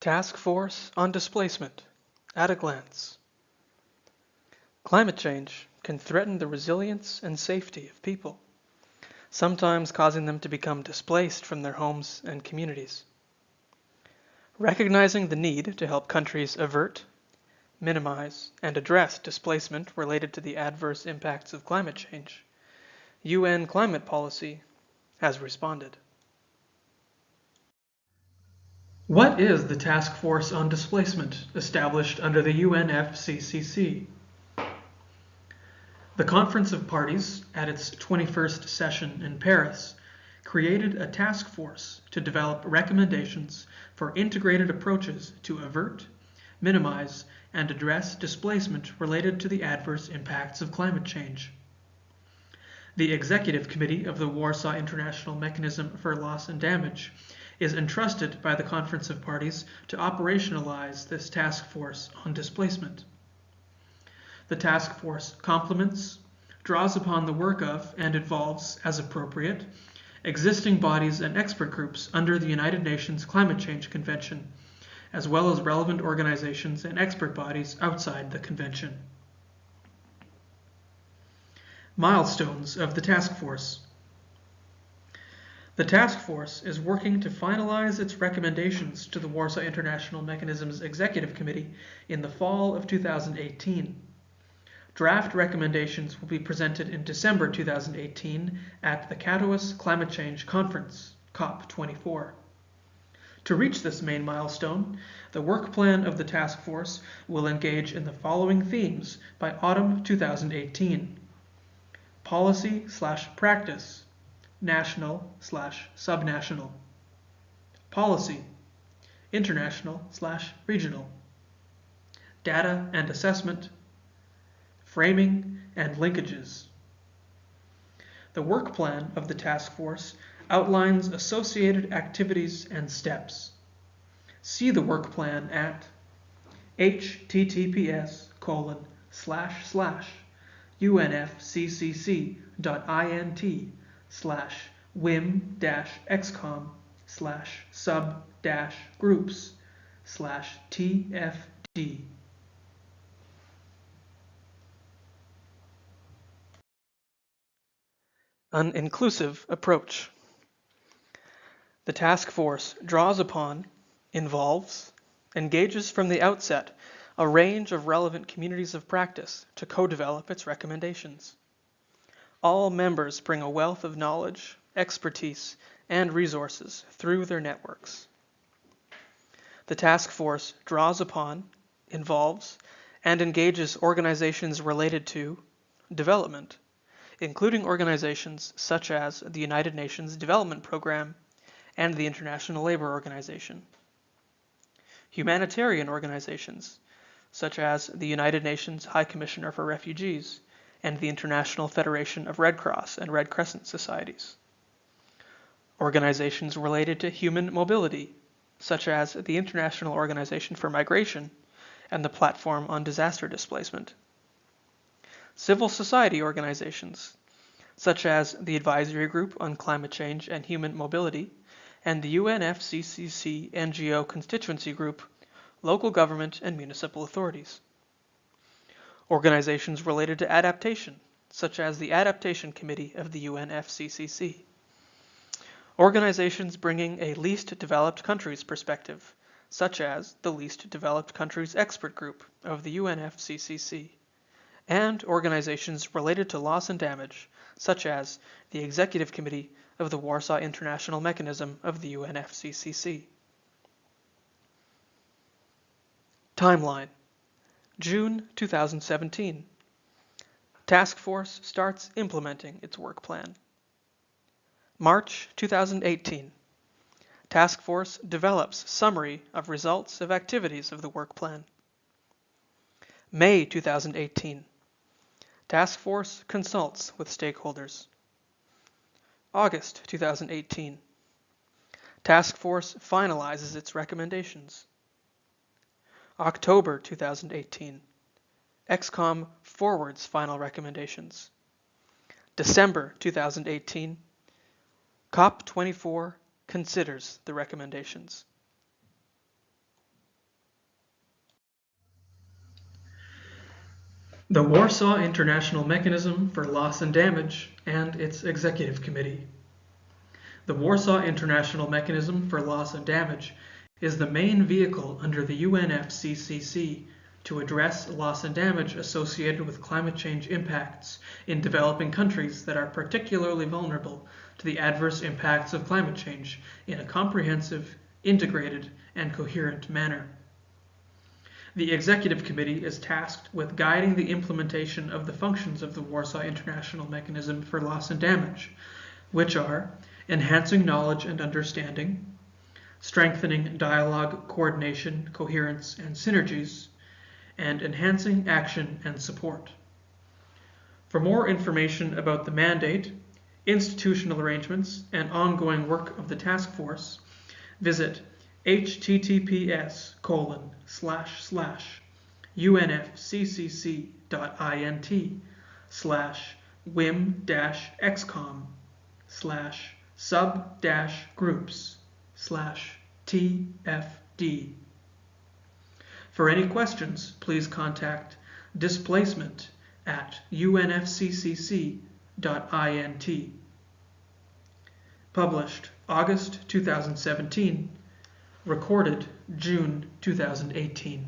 Task Force on Displacement at a glance. Climate change can threaten the resilience and safety of people, sometimes causing them to become displaced from their homes and communities. Recognizing the need to help countries avert, minimize, and address displacement related to the adverse impacts of climate change, UN climate policy has responded. What is the Task Force on Displacement established under the UNFCCC? The Conference of Parties, at its 21st session in Paris, created a task force to develop recommendations for integrated approaches to avert, minimize, and address displacement related to the adverse impacts of climate change. The Executive Committee of the Warsaw International Mechanism for Loss and Damage is entrusted by the Conference of Parties to operationalize this task force on displacement. The task force complements, draws upon the work of, and involves, as appropriate, existing bodies and expert groups under the United Nations Climate Change Convention, as well as relevant organizations and expert bodies outside the convention. Milestones of the task force. The task force is working to finalize its recommendations to the Warsaw International Mechanism's Executive Committee in the fall of 2018. Draft recommendations will be presented in December 2018 at the Katowice Climate Change Conference, COP24. To reach this main milestone, the work plan of the task force will engage in the following themes by autumn 2018. Policy/practice, national/subnational. Policy, international/regional. Data and assessment, framing and linkages. The work plan of the task force outlines associated activities and steps. See the work plan at https://unfccc.int/wim-xcom/sub-groups/TFD. An inclusive approach. The task force draws upon, involves, engages from the outset a range of relevant communities of practice to co-develop its recommendations. All members bring a wealth of knowledge, expertise, and resources through their networks. The task force draws upon, involves, and engages organizations related to development, including organizations such as the United Nations Development Programme and the International Labour Organization. Humanitarian organizations such as the United Nations High Commissioner for Refugees and the International Federation of Red Cross and Red Crescent Societies. Organizations related to human mobility such as the International Organization for Migration and the Platform on Disaster Displacement. Civil society organizations, such as the Advisory Group on Climate Change and Human Mobility and the UNFCCC NGO Constituency Group, local government and municipal authorities. Organizations related to adaptation, such as the Adaptation Committee of the UNFCCC. Organizations bringing a least developed countries perspective, such as the Least Developed Countries Expert Group of the UNFCCC. And organizations related to loss and damage, such as the Executive Committee of the Warsaw International Mechanism of the UNFCCC. Timeline: June 2017. Task Force starts implementing its work plan. March 2018. Task Force develops summary of results of activities of the work plan. May 2018. Task Force consults with stakeholders. August 2018. Task Force finalizes its recommendations. October 2018. XCOM forwards final recommendations. December 2018. COP24 considers the recommendations. the Warsaw International Mechanism for Loss and Damage and its Executive Committee. The Warsaw International Mechanism for Loss and Damage is the main vehicle under the UNFCCC to address loss and damage associated with climate change impacts in developing countries that are particularly vulnerable to the adverse impacts of climate change in a comprehensive, integrated, and coherent manner. The Executive Committee is tasked with guiding the implementation of the functions of the Warsaw International Mechanism for Loss and Damage, which are enhancing knowledge and understanding, strengthening dialogue, coordination, coherence, and synergies, and enhancing action and support. For more information about the mandate, institutional arrangements, and ongoing work of the task force, visit https://unfccc.int/wim-xcom/sub-groups/TFD. For any questions, please contact displacement@unfccc.int. Published August 2017. Recorded June 2018.